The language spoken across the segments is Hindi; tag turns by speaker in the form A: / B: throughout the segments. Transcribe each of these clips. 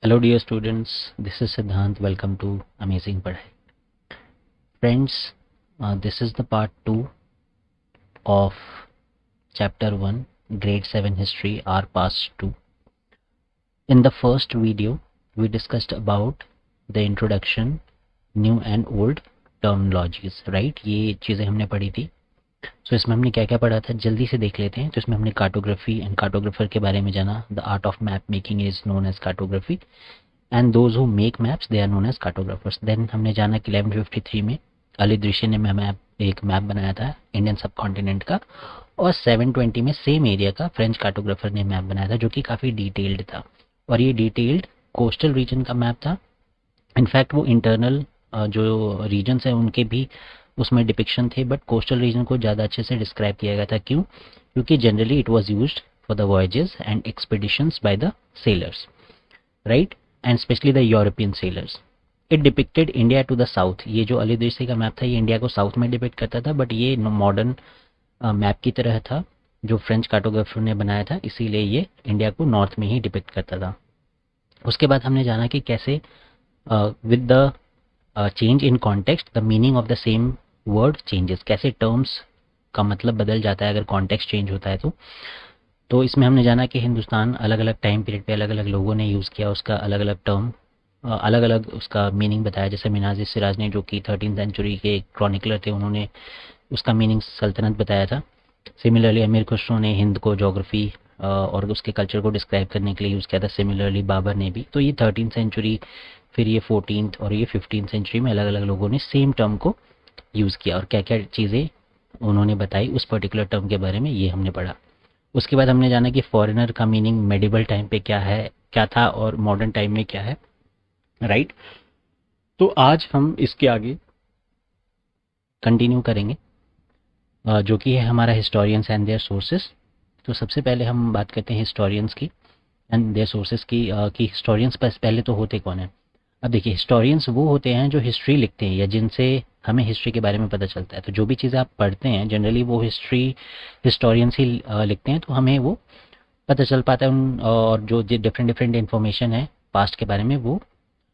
A: Hello dear students, this is Siddhant. Welcome to Amazing Padhai. Friends, this is the part 2 of chapter 1, grade 7 history, our past 2. In the first video, we discussed about the introduction, new and old terminologies, right? ये चीज़ें हमने पढ़ी थी. So इसमें हमने क्या क्या पढ़ा था जल्दी से देख लेते हैं. तो इसमें हमने कार्टोग्राफी एंड कार्टोग्राफर के बारे में जाना. The art of map making is known as cartography and those who make maps they are known as cartographers. Then हमने जाना कि 1153 में अली दृश्य ने एक मैप बनाया था इंडियन सब कॉन्टिनेंट का, और 720 में सेम एरिया का फ्रेंच कार्टोग्राफर ने मैप बनाया था जो कि काफ़ी डिटेल्ड था, और ये डिटेल्ड कोस्टल रीजन का मैप था. इनफैक्ट वो इंटरनल जो रीजन्स हैं उनके भी उसमें डिपिक्शन थे, बट कोस्टल रीजन को ज़्यादा अच्छे से डिस्क्राइब किया गया था. क्यों? क्योंकि generally it was used for the voyages and expeditions by the sailors, right, and specially the European sailors. It depicted India to the south. ये जो अली दृश्य का मैप था ये इंडिया को साउथ में डिपिक्ट करता था, बट ये मॉडर्न मैप की तरह था जो फ्रेंच कार्टोग्राफर ने बनाया था, इसीलिए ये इंडिया को नॉर्थ में ही डिपिक्ट करता था. उसके बाद हमने जाना कि कैसे with the change in context the meaning of the same word changes, कैसे टर्म्स का मतलब बदल जाता है अगर कॉन्टेक्स्ट चेंज होता है तो इसमें हमने जाना कि हिंदुस्तान अलग अलग टाइम पीरियड पे अलग अलग लोगों ने यूज़ किया उसका अलग अलग टर्म, अलग अलग उसका मीनिंग बताया. जैसे मिनाज सिराज ने जो कि 13th सेंचुरी के क्रॉनिकलर थे, उन्होंने उसका मीनिंग सल्तनत बताया था. सिमिलरली अमीर खुसरो ने हिंद को जोग्राफी और उसके कल्चर को डिस्क्राइब करने के लिए यूज़ किया था. सिमिलरली बाबर ने भी. तो ये 13th सेंचुरी, फिर ये 14th और ये 15th सेंचुरी में अलग अलग लोगों ने सेम टर्म को यूज़ किया, और क्या क्या चीज़ें उन्होंने बताई उस पर्टिकुलर टर्म के बारे में ये हमने पढ़ा. उसके बाद हमने जाना कि फॉरेनर का मीनिंग मेडिवल टाइम पे क्या था और मॉडर्न टाइम में क्या है, राइट. तो आज हम इसके आगे कंटिन्यू करेंगे जो कि है हमारा हिस्टोरियंस एंड देयर सोर्सेस. तो सबसे पहले हम बात करते हैं हिस्टोरियंस की एंड देयर सोर्सेस की, कि हिस्टोरियंस पहले तो होते कौन है. अब देखिए, हिस्टोरियंस वो होते हैं जो हिस्ट्री लिखते हैं या जिनसे हमें हिस्ट्री के बारे में पता चलता है. तो जो भी चीज़ें आप पढ़ते हैं जनरली वो हिस्टोरियंस ही लिखते हैं, तो हमें वो पता चल पाता है और जो डिफरेंट इन्फॉर्मेशन है पास्ट के बारे में वो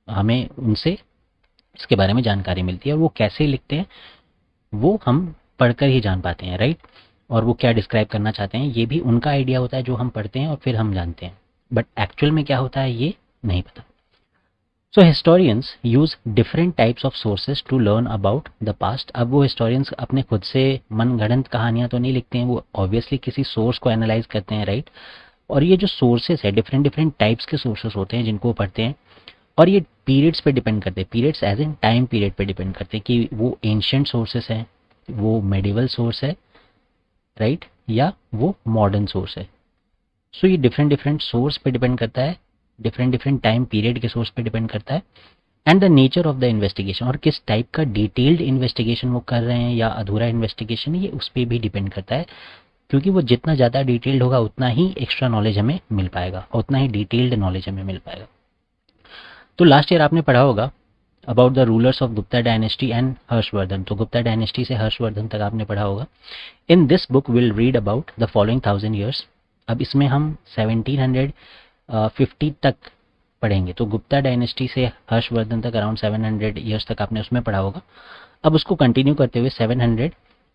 A: हमें उनसे इसके बारे में जानकारी मिलती है. और वो कैसे लिखते हैं वो हम पढ़कर ही जान पाते हैं, राइट. और वो क्या डिस्क्राइब करना चाहते हैं ये भी उनका आइडिया होता है जो हम पढ़ते हैं और फिर हम जानते हैं, बट एक्चुअल में क्या होता है ये नहीं पता. So historians use different types of sources to learn about the past. अब वो historians अपने खुद से मनगढ़ंत कहानियां तो नहीं लिखते हैं, वो ऑब्वियसली किसी सोर्स को एनालाइज करते हैं, राइट. और ये जो सोर्सेस है डिफरेंट टाइप्स के सोर्सेस होते हैं जिनको वो पढ़ते हैं, और ये पीरियड्स पे डिपेंड करते हैं. Periods as in time period पे डिपेंड करते हैं कि वो एंशियंट सोर्सेस हैं, वो मेडिवल सोर्स है, राइट, या वो मॉडर्न सोर्स है. सो ये डिफरेंट सोर्स पे डिपेंड करता है, डिफरेंट टाइम पीरियड के सोर्स पे डिपेंड करता है, and the nature of the investigation, और किस टाइप का डिटेल्ड इन्वेस्टिगेशन वो कर रहे हैं या अधूरा इन्वेस्टिगेशन, ये उस पर भी डिपेंड करता है. क्योंकि वो जितना ज़्यादा डिटेल्ड होगा उतना ही एक्स्ट्रा नॉलेज हमें मिल पाएगा, उतना ही डिटेल्ड नॉलेज हमें मिल पाएगा. तो लास्ट ईयर आपने पढ़ा होगा about the rulers of Gupta dynasty and Harshvardhan. तो गुप्ता डायनेस्टी से हर्षवर्धन तक आपने पढ़ा होगा. In this book will read about the following 1000 years. अब इसमें हम 1750 तक पढ़ेंगे. तो गुप्ता डायनेस्टी से हर्षवर्धन तक अराउंड 700 ईयर्स तक आपने उसमें पढ़ा होगा. अब उसको कंटिन्यू करते हुए 700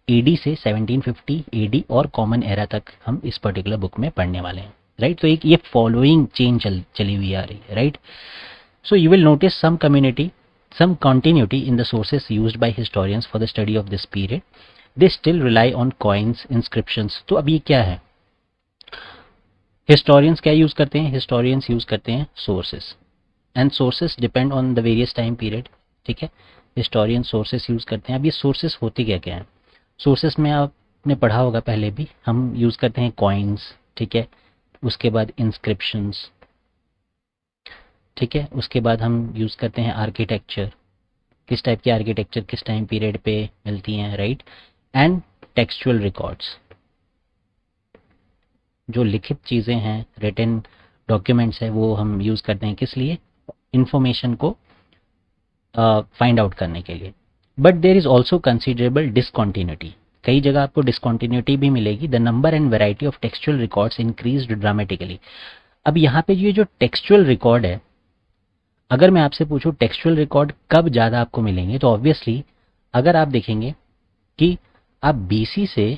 A: एडी से 1750 एडी और कॉमन एरा तक हम इस पर्टिकुलर बुक में पढ़ने वाले हैं, राइट. तो एक ये फॉलोइंग चेन चली हुई आ रही है, right. So you will notice some continuity in the sources used by historians for the study of this period. They still rely on coins, inscriptions. तो अब ये क्या है, हिस्टोरियंस क्या यूज करते हैं, हिस्टोरियंस यूज करते हैं sources, and sources depend on the various time period, ठीक है. हिस्टोरियन सोर्सेस यूज करते हैं. अब ये सोर्सेस होती क्या क्या है, सोर्सेस में आपने पढ़ा होगा पहले भी, हम यूज करते हैं कॉइन्स, ठीक है. उसके बाद इंस्क्रिप्शंस, ठीक है. उसके बाद हम यूज करते हैं आर्किटेक्चर, किस टाइप की आर्किटेक्चर किस टाइम पीरियड पे मिलती हैं, राइट. एंड टेक्सचुअल रिकॉर्ड्स, जो लिखित चीज़ें हैं, रिटन डॉक्यूमेंट्स है, वो हम यूज़ करते हैं किस लिए, इंफॉर्मेशन को फाइंड आउट करने के लिए. But there is also considerable discontinuity. कई जगह आपको डिसकॉन्टिन्यूटी भी मिलेगी. The number and variety of textual records increased dramatically. अब यहाँ पे ये जो टेक्सचुअल रिकॉर्ड है अगर मैं आपसे पूछूं टेक्सचुअल रिकॉर्ड कब ज़्यादा आपको मिलेंगे, तो ऑब्वियसली अगर आप देखेंगे कि आप बीसी से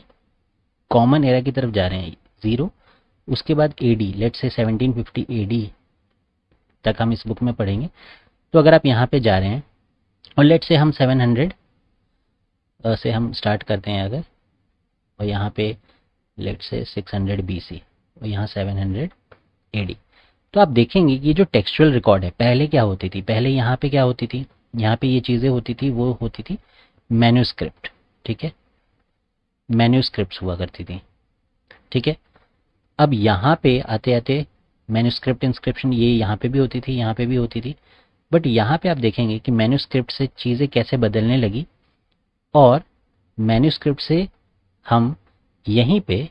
A: कॉमन एरा की तरफ जा रहे हैं 0, उसके बाद एडी, लेट्स से 1750 एडी तक हम इस बुक में पढ़ेंगे। तो अगर आप यहाँ पे जा रहे हैं और लेट्स से हम 700 से हम स्टार्ट करते हैं अगर, और यहाँ पे लेट्स से 600 बीसी और यहाँ 700 एडी, तो आप देखेंगे कि जो टेक्सचुअल रिकॉर्ड है पहले क्या होती थी, पहले यहाँ पे क्या होती थी, यहाँ पे ये चीज़ें होती थी, वो होती थी मैन्यूस्क्रिप्ट, ठीक है, मैन्यूस्क्रिप्ट्स हुआ करती थी, ठीक है। अब यहाँ पे आते आते मैन्यूस्क्रिप्ट इंस्क्रिप्शन ये यहाँ पे भी होती थी, यहाँ पे भी होती थी, बट यहाँ पे आप देखेंगे कि मैन्यूस्क्रिप्ट से चीज़ें कैसे बदलने लगी, और मैन्यूस्क्रिप्ट से हम यहीं पे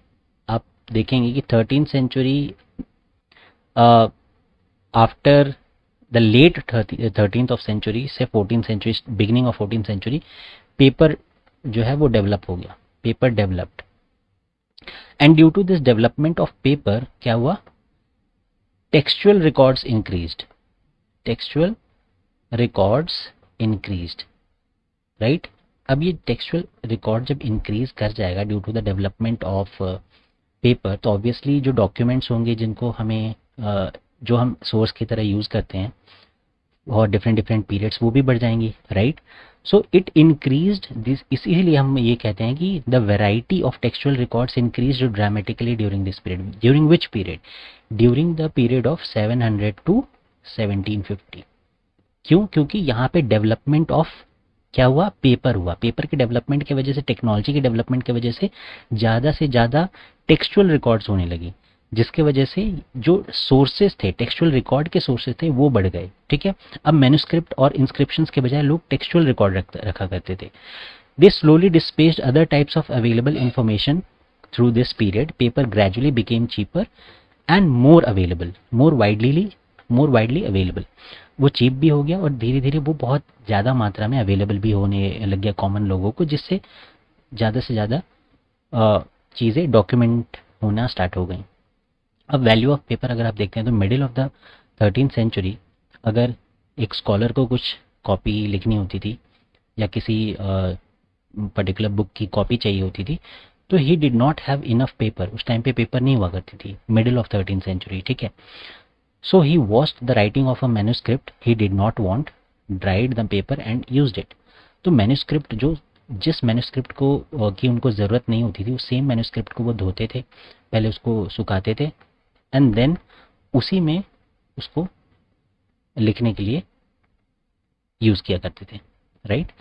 A: आप देखेंगे कि 13th century after the late 13th of century से 14th century, beginning of 14th century, paper जो है वो डेवलप हो गया, paper developed, and due to this development of paper क्या हुआ, textual records increased, textual records increased, right. अब ये टेक्सचुअल रिकॉर्ड जब इंक्रीज कर जाएगा due to the development of paper, तो ऑब्वियसली जो डॉक्यूमेंट्स होंगे जिनको हमें जो हम सोर्स की तरह यूज़ करते हैं और डिफरेंट डिफरेंट पीरियड्स, वो भी बढ़ जाएंगी, right. So it increased this, इसीलिए हम ये कहते हैं कि the variety of textual records increased dramatically during this period. During which period? During the period of 700 to 1750। क्यों? क्योंकि यहाँ पे डेवलपमेंट ऑफ क्या हुआ, पेपर हुआ, पेपर के डेवलपमेंट की वजह से, टेक्नोलॉजी के डेवलपमेंट की वजह से ज़्यादा टेक्सचुअल रिकॉर्ड्स होने लगी, जिसके वजह से जो सोर्सेज थे, टेक्सचुअल रिकॉर्ड के सोर्सेज थे, वो बढ़ गए, ठीक है। अब मैन्यूस्क्रिप्ट और इंस्क्रिप्शंस के बजाय लोग टेक्सचुअल रिकॉर्ड रखा करते थे। They slowly dispersed other types of available information through this period. Paper gradually became cheaper and more available, more widely available. वो चीप भी हो गया और धीरे धीरे वो बहुत ज़्यादा मात्रा में अवेलेबल भी होने लग गया कॉमन लोगों को, जिससे ज़्यादा से ज़्यादा चीज़ें डॉक्यूमेंट होना स्टार्ट हो गई। अब वैल्यू ऑफ पेपर अगर आप देखते हैं तो middle of the 13th century, अगर एक स्कॉलर को कुछ कॉपी लिखनी होती थी या किसी पर्टिकुलर बुक की कॉपी चाहिए होती थी, तो he did not have enough paper. उस टाइम पे पेपर नहीं हुआ करती थी, मिडिल ऑफ 13th सेंचुरी, ठीक है। So he washed the writing of a manuscript he did not want, dried the paper and used it. तो मैन्यूस्क्रिप्ट जो, जिस मैन्यूस्क्रिप्ट को की उनको ज़रूरत नहीं होती थी, उस सेम मैन्यूस्क्रिप्ट को वो धोते थे, पहले उसको सुखाते थे एंड देन उसी में उसको लिखने के लिए यूज़ किया करते थे, राइट।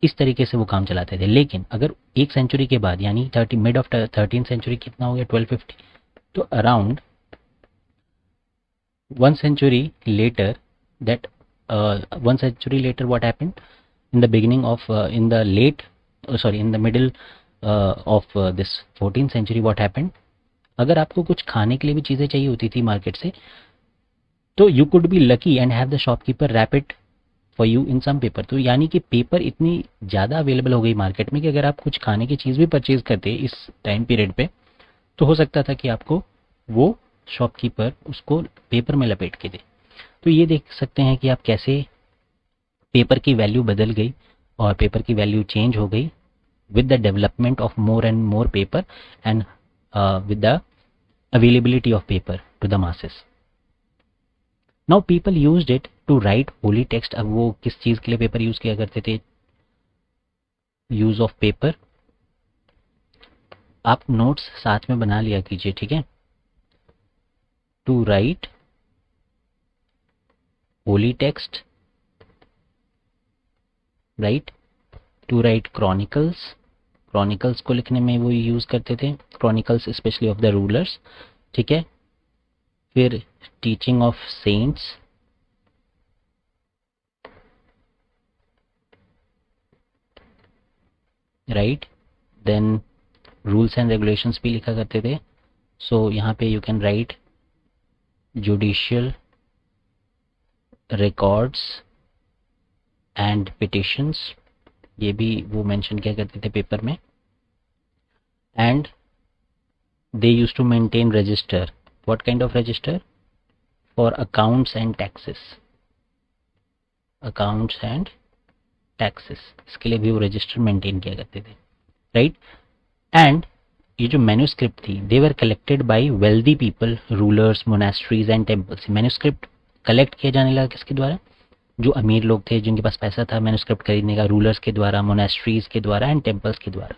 A: इस तरीके से वो काम चलाते थे। लेकिन अगर एक सेंचुरी के बाद, यानी मिड ऑफ 13th सेंचुरी कितना हो गया, 1250, तो around 1 century later, that 1 century later what happened in the beginning of in the late in the middle of this 14th century, what happened, अगर आपको कुछ खाने के लिए भी चीज़ें चाहिए होती थी मार्केट से, तो you could be lucky and have the shopkeeper wrap it for you in some paper. तो यानी कि पेपर इतनी ज़्यादा अवेलेबल हो गई मार्केट में कि अगर आप कुछ खाने की चीज़ भी परचेज करते इस टाइम पीरियड पे, तो हो सकता था कि आपको वो शॉपकीपर उसको पेपर में लपेट के दे। तो ये देख सकते हैं कि आप कैसे पेपर की वैल्यू बदल गई और पेपर की वैल्यू चेंज हो गई with the development of more and more paper and with the availability of paper to the masses. Now people used it to write holy text. अब वो किस चीज के लिए पेपर यूज किया करते थे? यूज ऑफ पेपर, आप नोट्स साथ में बना लिया कीजिए, ठीक है। To write holy text, right, to write chronicles, chronicles को लिखने में वो यूज करते थे, chronicles specially of the rulers, ठीक है। फिर teaching of saints, right, then rules and regulations भी लिखा करते थे। सो यहाँ पे you can write judicial records and petitions, ये भी वो मेंशन किया करते थे पेपर में। And they use to maintain register, what kind of register? For accounts and taxes, accounts and taxes, इसके लिए भी वो रजिस्टर मेंटेन किया करते थे, राइट। एंड ये जो मैन्यूस्क्रिप्ट थी they were collected by wealthy people, rulers, monasteries and temples. Manuscript collect किया जाने लगा किसके द्वारा? जो अमीर लोग थे जिनके पास पैसा था मैन्यूस्क्रिप्ट खरीदने का, रूलर्स के द्वारा, मोनास्ट्रीज के द्वारा एंड टेम्पल्स के द्वारा।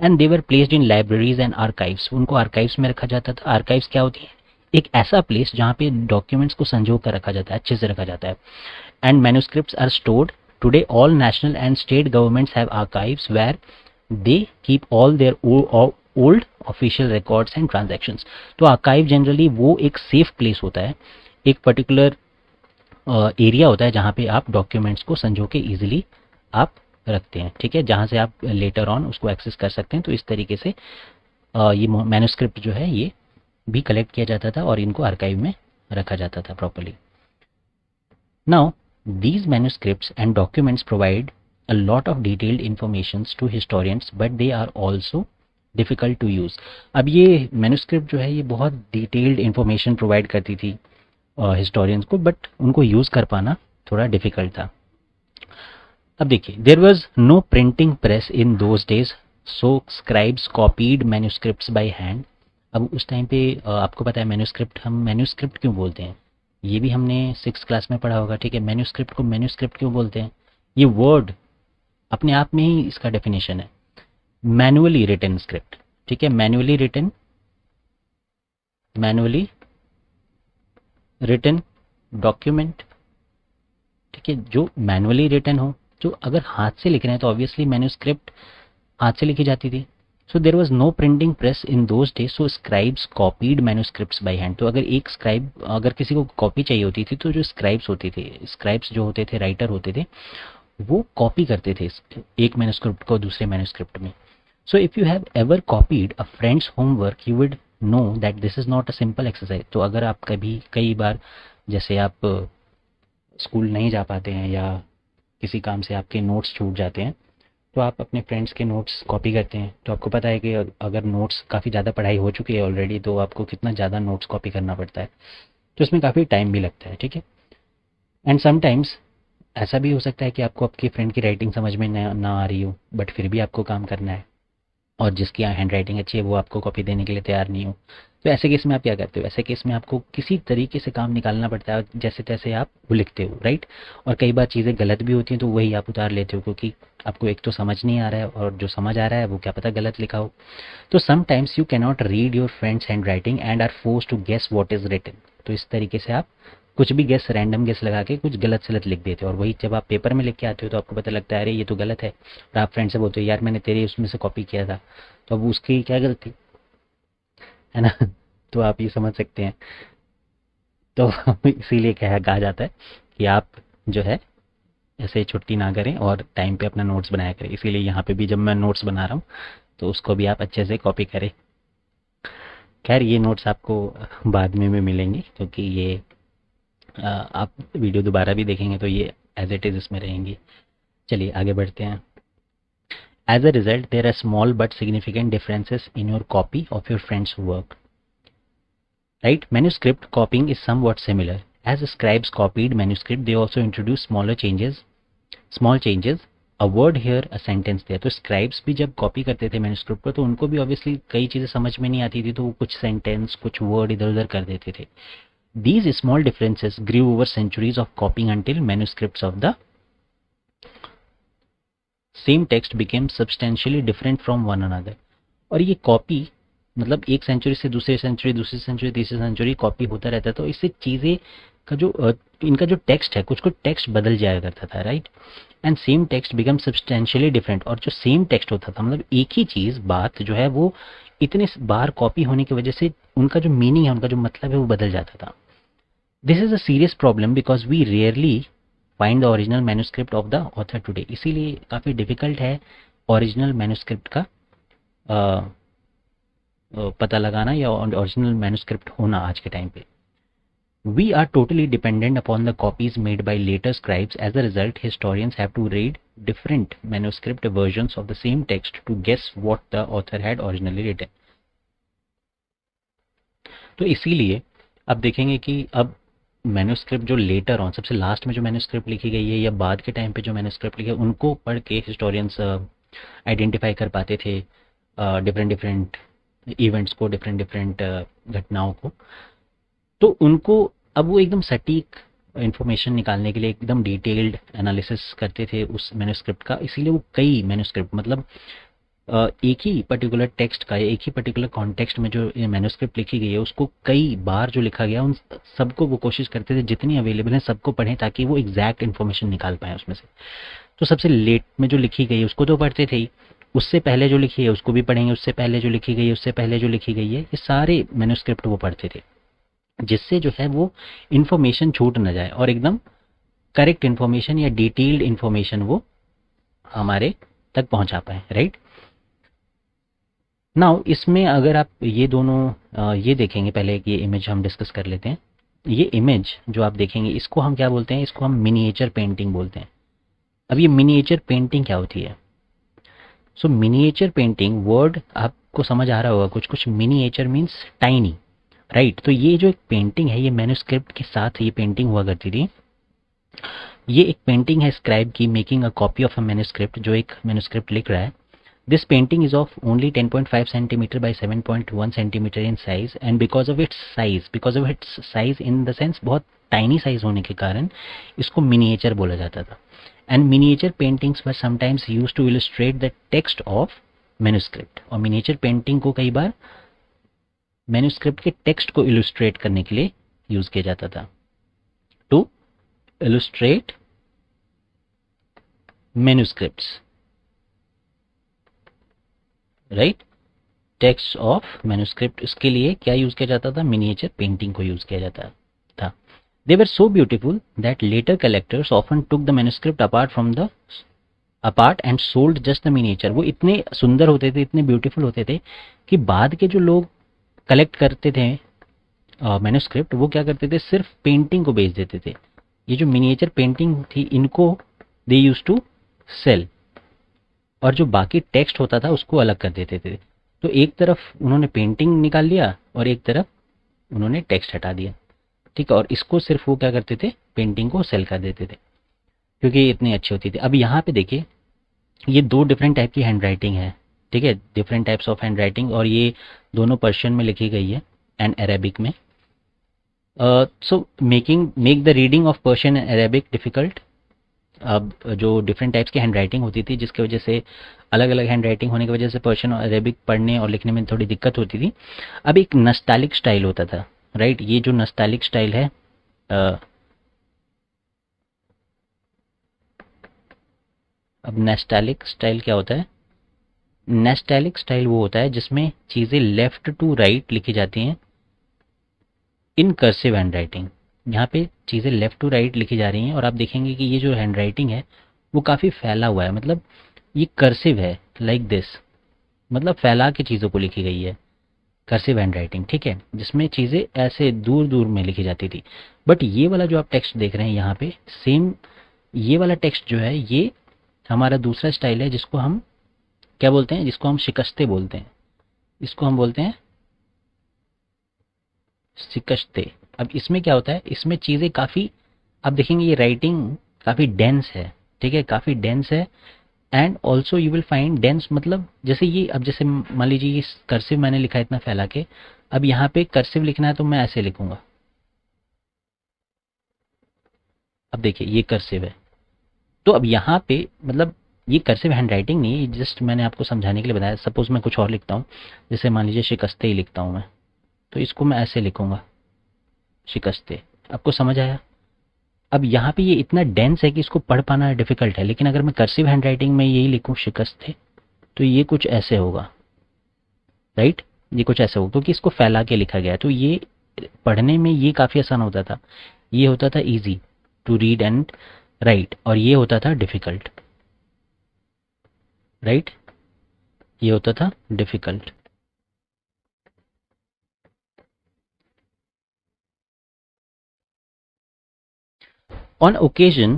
A: And they were placed in libraries and archives, उनको आर्काइव्स में रखा जाता था। आर्काइव्स क्या होती है? एक ऐसा प्लेस जहाँ पे डॉक्यूमेंट्स को संजो कर रखा जाता है, अच्छे से रखा जाता है। And manuscripts are stored today, all national and state governments have archives where they keep all their old official records and transactions. तो आर्काइव जनरली वो एक सेफ प्लेस होता है, एक पर्टिकुलर एरिया होता है जहाँ पे आप डॉक्यूमेंट्स को संजो के इजीली आप रखते हैं, ठीक है, जहाँ से आप लेटर ऑन उसको एक्सेस कर सकते हैं। तो इस तरीके से ये मैन्यूस्क्रिप्ट जो है ये भी कलेक्ट किया जाता था और इनको आर्काइव में रखा जाता था properly. Now these manuscripts and documents provide a lot of detailed informations to historians, but they are also difficult to use। अब ये मैन्यूस्क्रिप्ट जो है ये बहुत डिटेल्ड इंफॉर्मेशन प्रोवाइड करती थी हिस्टोरियंस को, बट उनको यूज़ कर पाना थोड़ा डिफिकल्ट था। अब देखिए, there was no printing press in those days, so scribes copied manuscripts by hand. अब उस टाइम पे आपको पता है मैन्यूस्क्रिप्ट, हम मैन्यूस्क्रिप्ट क्यों बोलते हैं? ये भी हमने 6th क्लास में पढ़ा होगा, ठीक है। मैन्यूस्क्रिप्ट को मैन्यूस्क्रिप्ट क्यों बोलते हैं? ये वर्ड अपने आप में ही इसका डेफिनेशन है, मैनुअली रिटन स्क्रिप्ट, ठीक है। मैनुअली रिटन डॉक्यूमेंट, ठीक है, जो मैनुअली रिटन हो, जो अगर हाथ से लिख रहे हैं तो ऑब्वियसली मैन्यूस्क्रिप्ट हाथ से लिखी जाती थी। So there was no printing press in those days, so scribes copied manuscripts by hand. तो अगर एक स्क्राइब, अगर किसी को कॉपी चाहिए होती थी तो जो स्क्राइब्स होते थे, स्क्राइब्स जो होते थे, राइटर होते थे, वो कॉपी करते थे एक मैन्यूस्क्रिप्ट को दूसरे मैन्यूस्क्रिप्ट में। So if you have ever copied a friends homework you would know that this is not a simple exercise. तो अगर आप कई बार जैसे आप स्कूल नहीं जा पाते हैं या किसी काम से आपके नोट्स छूट जाते हैं, तो आप अपने फ्रेंड्स के नोट्स कॉपी करते हैं। तो आपको पता है कि अगर नोट्स काफ़ी ज़्यादा पढ़ाई हो चुकी है ऑलरेडी तो आपको कितना ज़्यादा नोट्स कॉपी करना पड़ता है, तो इसमें काफ़ी टाइम भी लगता है, ठीक है। एंड समटाइम्स ऐसा भी हो सकता है कि आपको आपके फ्रेंड की राइटिंग समझ में ना आ रही हो, बट फिर भी आपको काम करना है, और जिसकी हैंड राइटिंग अच्छी है वो आपको कॉपी देने के लिए तैयार नहीं हो। तो ऐसे केस में आप क्या करते हो? ऐसे केस में आपको किसी तरीके से काम निकालना पड़ता है, जैसे तैसे आप वो लिखते हो, राइट। और कई बार चीज़ें गलत भी होती हैं तो वही आप उतार लेते हो, क्योंकि आपको एक तो समझ नहीं आ रहा है और जो समझ आ रहा है वो क्या पता गलत लिखा हो। तो sometimes you cannot read your friend's handwriting and are force to guess what is written. तो इस तरीके से आप कुछ भी गेस, रैंडम गेस लगा के कुछ गलत सलत लिख देते हो, और वही जब आप पेपर में लिख के आते हो तो आपको पता लगता है अरे ये तो गलत है, और आप फ्रेंड से बोलते हो यार मैंने तेरे उसमें से कॉपी किया था, तो अब उसकी क्या गलती है ना। तो आप ये समझ सकते हैं। तो इसीलिए कहा जाता है कि आप जो है ऐसे छुट्टी ना करें और टाइम पे अपना नोट्स बनाया करें। इसीलिए यहाँ पे भी जब मैं नोट्स बना रहा हूँ तो उसको भी आप अच्छे से कॉपी करें। खैर ये नोट्स आपको बाद में भी मिलेंगे, क्योंकि ये आप वीडियो दोबारा भी देखेंगे तो ये एज इट इज़ इसमें रहेंगी। चलिए आगे बढ़ते हैं। As a result there are small but significant differences in your copy of your friend's work, right? Manuscript copying is somewhat similar. As scribes copied manuscript, they also introduced small changes, a word here, a sentence there. तो scribes भी जब कॉपी करते थे मैन्यूस्क्रिप्ट को तो उनको भी ऑब्वियसली कई चीज़ें समझ में नहीं आती थी, तो वो कुछ सेंटेंस, कुछ वर्ड इधर उधर कर देते थे। These small differences grew over centuries of copying until manuscripts of the same text became substantially different from one another। और ये कॉपी मतलब एक सेंचुरी से दूसरी सेंचुरी, दूसरी सेंचुरी, तीसरी सेंचुरी कॉपी होता रहता है, तो इससे चीज़ें का जो इनका जो टेक्स्ट है, कुछ कुछ टेक्स्ट बदल जाया करता था, right. And same text become substantially different. और जो सेम टेक्स्ट होता था मतलब एक ही चीज़, बात जो है वो इतने बार कॉपी होने की वजह से उनका जो मीनिंग है, उनका जो मतलब है वो बदल जाता था। This is a serious problem because we rarely find the original manuscript of the author today. इसीलिए काफ़ी डिफिकल्ट है ओरिजिनल मैन्यूस्क्रिप्ट का पता लगाना या ओरिजिनल मैन्यूस्क्रिप्ट होना आज के टाइम पे। We are totally dependent upon the copies made by later scribes. As a result, historians have to read different manuscript versions of the same text to guess what the author had originally written. तो इसीलिए अब देखेंगे कि अब मैन्युस्क्रिप्ट जो लेटर ऑन, सबसे लास्ट में जो मैन्युस्क्रिप्ट लिखी गई है या बाद के टाइम पे जो मैन्युस्क्रिप्ट लिखे, उनको पढ़ के हिस्टोरियंस आइडेंटिफाई कर पाते थे डिफरेंट डिफरेंट इवेंट्स को, डिफरेंट डिफरेंट घटनाओं को। तो उनको अब वो एकदम सटीक इंफॉर्मेशन निकालने के लिए एकदम डिटेल्ड एनालिसिस करते थे उस मैन्युस्क्रिप्ट का, इसीलिए वो कई मैन्युस्क्रिप्ट, मतलब एक ही पर्टिकुलर टेक्स्ट का या एक ही पर्टिकुलर कॉन्टेक्स्ट में जो मैन्युस्क्रिप्ट लिखी गई है उसको कई बार जो लिखा गया, उन सबको वो कोशिश करते थे जितनी अवेलेबल है सबको पढ़ें ताकि वो एग्जैक्ट इन्फॉर्मेशन निकाल पाए उसमें से। तो सबसे लेट में जो लिखी गई है उसको तो पढ़ते थे ही, उससे पहले जो लिखी है उसको भी पढ़ेंगे, उससे पहले जो लिखी गई है, उससे पहले जो लिखी गई है, ये सारे मैन्युस्क्रिप्ट वो पढ़ते थे, जिससे जो है वो इन्फॉर्मेशन छूट ना जाए और एकदम करेक्ट इन्फॉर्मेशन या डिटेल्ड इन्फॉर्मेशन वो हमारे तक पहुंचा पाए, राइट। नाउ इसमें अगर आप ये दोनों ये देखेंगे, पहले ये इमेज हम डिस्कस कर लेते हैं। ये इमेज जो आप देखेंगे इसको हम क्या बोलते हैं, इसको हम मिनिएचर पेंटिंग बोलते हैं। अब ये मिनिएचर पेंटिंग क्या होती है? सो मिनिएचर पेंटिंग वर्ड आपको समझ आ रहा होगा कुछ कुछ, मिनिएचर मीन्स टाइनी, राइट। तो ये जो एक पेंटिंग है ये मैन्युस्क्रिप्ट के साथ ये पेंटिंग हुआ करती थी। ये एक पेंटिंग है स्क्राइब की making a copy of a manuscript, जो एक मैन्युस्क्रिप्ट लिख रहा है। This painting is of only 10.5 centimeter by 7.1 centimeter in size, and because of its size in the sense बहुत tiny size होने के कारण इसको miniature बोला जाता था। And miniature paintings were sometimes used to illustrate the text of manuscript, और miniature painting को कई बार manuscript के text को illustrate करने के लिए यूज किया जाता था। To illustrate manuscripts, right, text of manuscript, इसके लिए क्या यूज किया जाता था? मिनिएचर पेंटिंग को यूज किया जाता था। They were so beautiful that later collectors often took the manuscript apart and sold just the miniature. वो इतने सुंदर होते थे, इतने ब्यूटीफुल होते थे कि बाद के जो लोग कलेक्ट करते थे मैन्युस्क्रिप्ट, वो क्या करते थे, सिर्फ पेंटिंग को बेच देते थे। ये जो मिनिएचर पेंटिंग थी इनको दे यूज टू सेल, और जो बाकी टेक्स्ट होता था उसको अलग कर देते थे। तो एक तरफ उन्होंने पेंटिंग निकाल लिया और एक तरफ उन्होंने टेक्स्ट हटा दिया, ठीक है। और इसको सिर्फ वो क्या करते थे, पेंटिंग को सेल कर देते थे क्योंकि ये इतनी अच्छी होती थी। अब यहाँ पे देखिए ये दो डिफरेंट टाइप की हैंड राइटिंग है, ठीक है, different types of hand writing, और ये दोनों पर्शियन में लिखी गई है एंड अरेबिक में। So make the reading of Persian and Arabic difficult. अब जो डिफरेंट टाइप्स की हैंड राइटिंग होती थी जिसकी वजह से अलग अलग हैंड राइटिंग होने की वजह से पर्शियन और अरेबिक पढ़ने और लिखने में थोड़ी दिक्कत होती थी। अब एक नस्तालिक स्टाइल होता था, राइट। ये जो नस्तालिक स्टाइल है अब नस्तालिक स्टाइल क्या होता है? नस्तालिक स्टाइल वो होता है जिसमें चीज़ें लेफ्ट टू राइट लिखी जाती हैं इन कर्सिव हैंड राइटिंग। यहाँ पे चीज़ें लेफ्ट टू राइट लिखी जा रही हैं और आप देखेंगे कि ये जो हैंड राइटिंग है वो काफ़ी फैला हुआ है, मतलब ये कर्सिव है, लाइक दिस, मतलब फैला के चीज़ों को लिखी गई है, कर्सिव हैंड राइटिंग, ठीक है, जिसमें चीज़ें ऐसे दूर दूर में लिखी जाती थी। बट ये वाला जो आप टेक्स्ट देख रहे हैं यहाँ पे, सेम ये वाला टेक्स्ट जो है ये हमारा दूसरा स्टाइल है जिसको हम क्या बोलते हैं, जिसको हम शिकस्ते बोलते हैं, इसको हम बोलते हैं शिकस्ते। अब इसमें क्या होता है, इसमें चीज़ें काफ़ी, आप देखेंगे ये राइटिंग काफ़ी डेंस है, ठीक है, काफ़ी डेंस है। And also you will find dense, मतलब जैसे ये, अब जैसे मान लीजिए ये कर्सिव मैंने लिखा है इतना फैला के, अब यहाँ पे कर्सिव लिखना है तो मैं ऐसे लिखूंगा। अब देखिए ये कर्सिव है, तो अब यहाँ पे मतलब ये कर्सिव हैंड राइटिंग नहीं है, जस्ट मैंने आपको समझाने के लिए बताया। सपोज मैं कुछ और लिखता हूँ, जैसे मान लीजिए शिकस्ते ही लिखता हूँ मैं, तो इसको मैं ऐसे लिखूंगा शिकस्ते। आपको समझ आया? अब यहाँ पे ये इतना डेंस है कि इसको पढ़ पाना डिफिकल्ट है, लेकिन अगर मैं कर्सिव हैंड राइटिंग में यही लिखूँ शिकस्ते, तो ये कुछ ऐसे होगा, राइट, ये कुछ ऐसे होगा क्योंकि इसको फैला के लिखा गया है। तो ये पढ़ने में ये काफ़ी आसान होता था, ये होता था easy to read and write, और ये होता था डिफिकल्ट, राइट, ये होता था difficult. On occasion,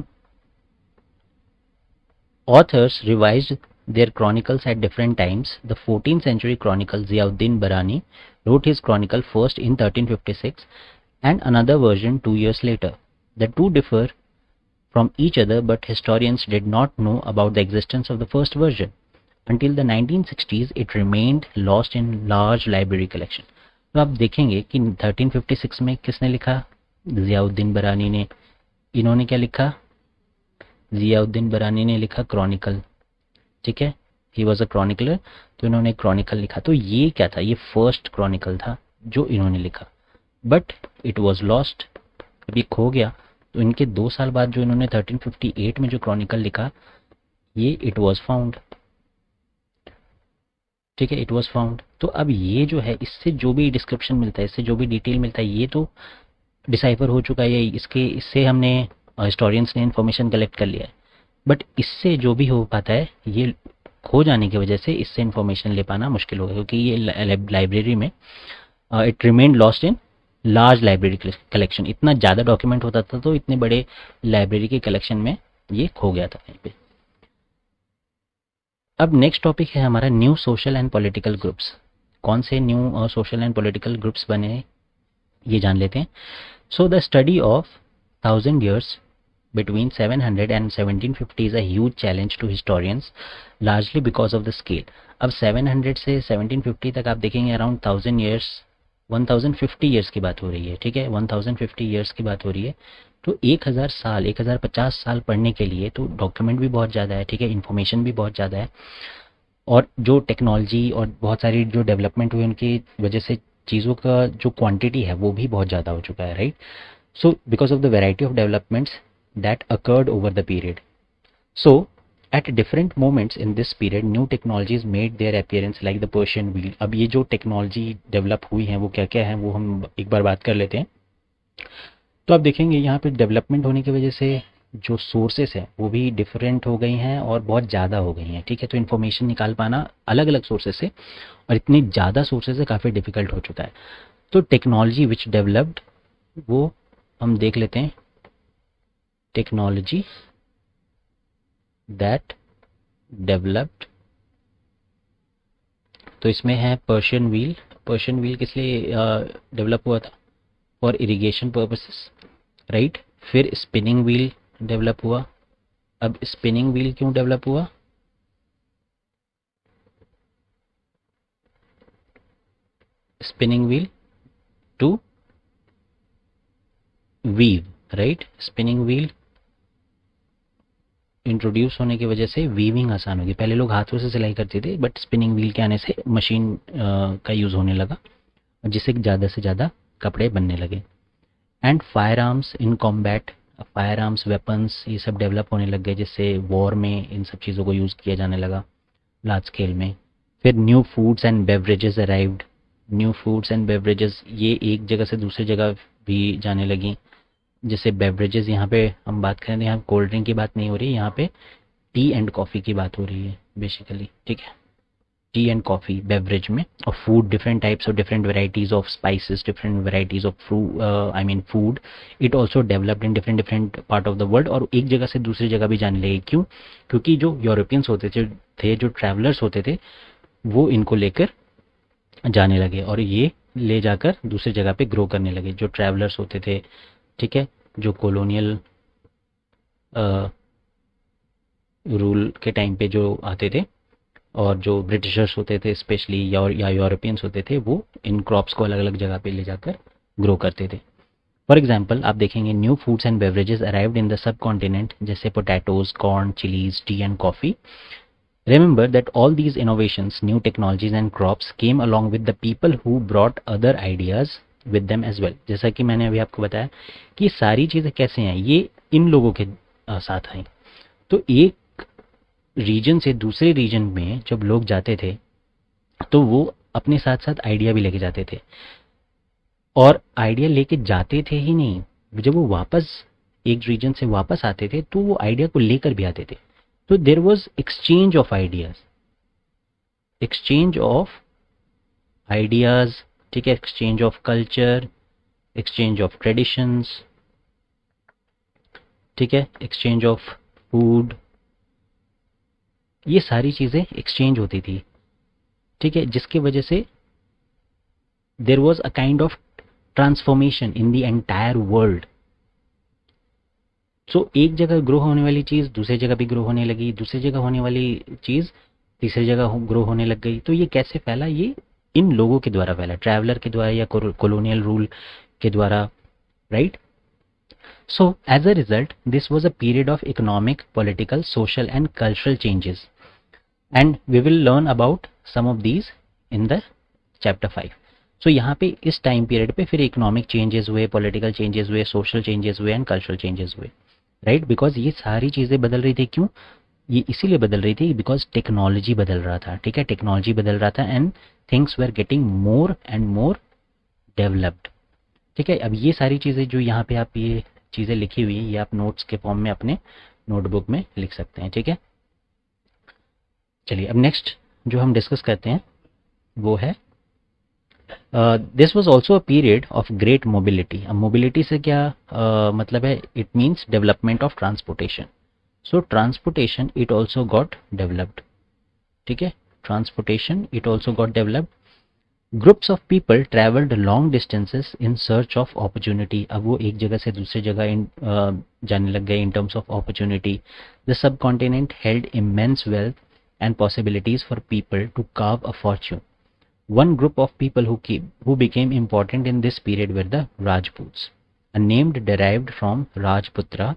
A: authors revised their chronicles at different times. The 14th century chronicle Ziauddin Barani wrote his chronicle first in 1356 and another version 2 years later. The two differ from each other, but historians did not know about the existence of the first version. Until the 1960s, it remained lost in large library collection. तो आप देखेंगे कि 1356 में किसने लिखा? ज़ियाउद्दीन बरानी ने. इन्होंने क्या लिखा? ज़ियाउद्दीन बरानी ने लिखा क्रॉनिकल. ठीक है, ही वॉज अ क्रॉनिकलर, तो इन्होंने क्रॉनिकल लिखा. तो ये क्या था? ये फर्स्ट क्रॉनिकल था जो इन्होंने लिखा, बट इट वॉज लॉस्ट. अभी खो गया. तो इनके 2 साल बाद जो इन्होंने 1358 में जो क्रॉनिकल लिखा, ये इट वॉज फाउंड. ठीक है, इट वॉज फाउंड. तो अब ये जो है, इससे जो भी डिस्क्रिप्शन मिलता है, इससे जो भी डिटेल मिलता है, ये तो डिसाइफर हो चुका है. इससे हमने हिस्टोरियंस ने इन्फॉर्मेशन कलेक्ट कर लिया है. बट इससे जो भी हो पाता है, ये खो जाने की वजह से इससे इन्फॉर्मेशन ले पाना मुश्किल हो गया, क्योंकि ये लाइब्रेरी में it remained lost in large library collection. इतना ज़्यादा डॉक्यूमेंट होता था, तो इतने बड़े लाइब्रेरी के कलेक्शन में ये खो गया था कहीं पे. अब नेक्स्ट टॉपिक है हमारा new social and political groups. कौन से new social and political groups बने, ये जान लेते हैं. So the study of 1000 years between 700 and 1750 is a huge challenge to historians, largely because of the scale. अब 700 से 1750 तक आप देखेंगे अराउंड 1000 years, 1050 years की बात हो रही है. ठीक है, 1050 years की बात हो रही है. तो 1000 साल, 1050 साल पढ़ने के लिए तो डॉक्यूमेंट भी बहुत ज़्यादा है. ठीक है, इन्फॉर्मेशन भी बहुत ज़्यादा है, और जो टेक्नोलॉजी और बहुत सारी जो डेवलपमेंट हुई उनकी वजह से चीज़ों का जो क्वांटिटी है वो भी बहुत ज़्यादा हो चुका है, right. So because of the variety of developments that occurred over the period. So at different moments in this period, new technologies made their appearance like the Persian wheel. अब ये जो टेक्नोलॉजी डेवलप हुई हैं वो क्या क्या है, वो हम एक बार बात कर लेते हैं. तो आप देखेंगे यहाँ पे डेवलपमेंट होने की वजह से जो सोर्सेस हैं वो भी डिफरेंट हो गई हैं और बहुत ज़्यादा हो गई हैं. ठीक है, तो इन्फॉर्मेशन निकाल पाना अलग अलग सोर्सेस से, और इतनी ज़्यादा सोर्सेस से काफ़ी डिफिकल्ट हो चुका है. तो टेक्नोलॉजी विच डेवलप्ड, वो हम देख लेते हैं. टेक्नोलॉजी दैट डेवलप्ड, तो इसमें है पर्शियन व्हील. पर्शियन व्हील किस लिए डेवलप हुआ था? For irrigation purposes, right. फिर स्पिनिंग व्हील डेवलप हुआ. अब स्पिनिंग व्हील क्यों डेवलप हुआ? Spinning wheel to weave, right. Spinning wheel introduce होने की वजह से वीविंग आसान होगी. पहले लोग हाथों से सिलाई करते थे, बट स्पिनिंग व्हील के आने से मशीन का यूज़ होने लगा, जिससे ज़्यादा से ज़्यादा कपड़े बनने लगे. And fire arms in combat, fire arms, weapons, ये सब डेवलप होने लग गए, जिससे वॉर में इन सब चीज़ों को यूज़ किया जाने लगा लार्ज स्केल में. फिर new foods and beverages arrived. New foods and beverages, ये एक जगह से दूसरी जगह भी जाने लगी. जैसे बेवरेजेस, यहाँ पे हम बात करें तो यहाँ कोल्ड ड्रिंक की बात नहीं हो रही, यहाँ पे टी एंड कॉफ़ी की बात हो रही है बेसिकली. ठीक है, टी एंड कॉफ़ी बेवरेज में. और फूड, डिफरेंट टाइप्स और different varieties of spices, different varieties of I mean food, it also developed in different different part of the world. और एक जगह से दूसरी जगह भी जाने लगे. क्यों? क्योंकि जो यूरोपियंस होते थे जो ट्रैवलर्स होते थे, वो इनको लेकर जाने लगे, और ये ले जाकर दूसरी जगह पे ग्रो करने लगे. जो ट्रैवलर्स होते थे, ठीक है, जो कॉलोनियल रूल के टाइम पे जो आते थे, और जो ब्रिटिशर्स होते थे स्पेशली, या यूरोपियंस होते थे, वो इन क्रॉप्स को अलग अलग जगह पे ले जाकर ग्रो करते थे. फॉर एग्जाम्पल आप देखेंगे new foods and beverages arrived in the subcontinent, जैसे potatoes, corn, chillies, tea and coffee. Remember that all these innovations, new technologies and crops came along with the people who brought other ideas with them as well. जैसा कि मैंने अभी आपको बताया कि सारी चीज़ें कैसे हैं, ये इन लोगों के साथ आई. तो एक रीजन से दूसरे रीजन में जब लोग जाते थे, तो वो अपने साथ साथ आइडिया भी लेके जाते थे. और आइडिया लेके जाते थे ही नहीं, जब वो वापस एक रीजन से वापस आते थे, तो वो आइडिया को लेकर भी आते थे. तो there was exchange of ideas, exchange of ideas. ठीक है, exchange of culture, exchange of traditions. ठीक है, एक्सचेंज ऑफ फूड, ये सारी चीज़ें एक्सचेंज होती थी. ठीक है, जिसकी वजह से there was a kind of transformation in the entire world. So एक जगह ग्रो होने वाली चीज दूसरी जगह भी ग्रो होने लगी, दूसरी जगह होने वाली चीज तीसरी जगह ग्रो होने लग गई। तो ये कैसे फैला? ये इन लोगों के द्वारा फैला, ट्रैवलर के द्वारा या कॉलोनियल रूल के द्वारा, right. So as a result this was a period of economic, political, social and cultural changes, and we will learn about some of these in the chapter 5। So यहाँ पे इस टाइम पीरियड पे फिर इकोनॉमिक चेंजेस हुए, पॉलिटिकल चेंजेस हुए, सोशल चेंजेस हुए एंड कल्चरल चेंजेस हुए, राइट। बिकॉज ये सारी चीज़ें बदल रही थी। क्यों? ये इसीलिए बदल रही थी बिकॉज टेक्नोलॉजी बदल रहा था, ठीक है, टेक्नोलॉजी बदल रहा था and things were getting more and more developed, ठीक है। अब ये सारी चीज़ें जो यहाँ पे आप ये चीज़ें लिखी हुई ये आप नोट्स के फॉर्म में अपने नोटबुक में लिख सकते हैं, ठीक है। चलिए अब नेक्स्ट जो हम डिस्कस करते हैं वो है this was also a period of great mobility. अब मोबिलिटी से क्या मतलब है? It means development of transportation. So transportation it also got developed, ठीक है, transportation it also got developed. Groups of people travelled long distances in search of opportunity. अब वो एक जगह से दूसरी जगह जाने लग गए in terms of opportunity. The subcontinent held immense wealth and possibilities for people to carve a fortune. One group of people who became important in this period were the Rajputs, a name derived from Rajputra,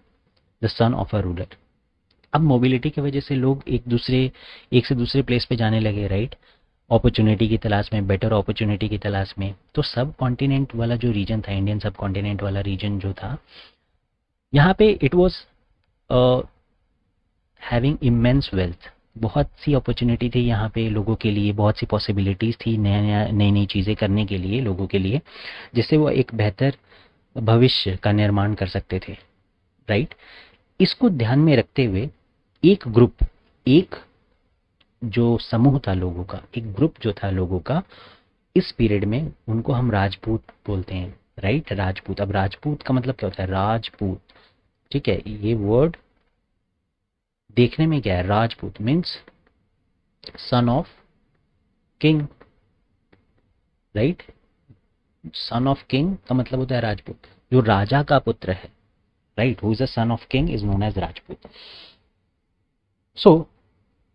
A: the son of a ruler. अब मोबिलिटी की वजह से लोग एक से दूसरे प्लेस पे जाने लगे, राइट, अपॉर्चुनिटी की तलाश में, बेटर अपॉर्चुनिटी की तलाश में। तो सब कॉन्टिनेंट वाला जो रीजन था, इंडियन सब कॉन्टिनेंट वाला रीजन जो था, यहाँ पे it was having immense wealth, बहुत सी अपॉर्चुनिटी थी यहाँ पे लोगों के लिए, बहुत सी पॉसिबिलिटीज़ थी नई नई चीज़ें करने के लिए लोगों के लिए, जिससे वो एक बेहतर भविष्य का निर्माण कर सकते थे, राइट। इसको ध्यान में रखते हुए एक ग्रुप, एक जो समूह था लोगों का, एक ग्रुप जो था लोगों का इस पीरियड में, उनको हम राजपूत बोलते हैं, राइट, राजपूत। अब राजपूत का मतलब क्या होता है? राजपूत, ठीक है। ये वर्ड देखने में क्या है? Rajput means sun of king, right. Sun of king का मतलब होता है राजपूत, जो राजा का पुत्र है, right, who is a son of king is known as Rajput. So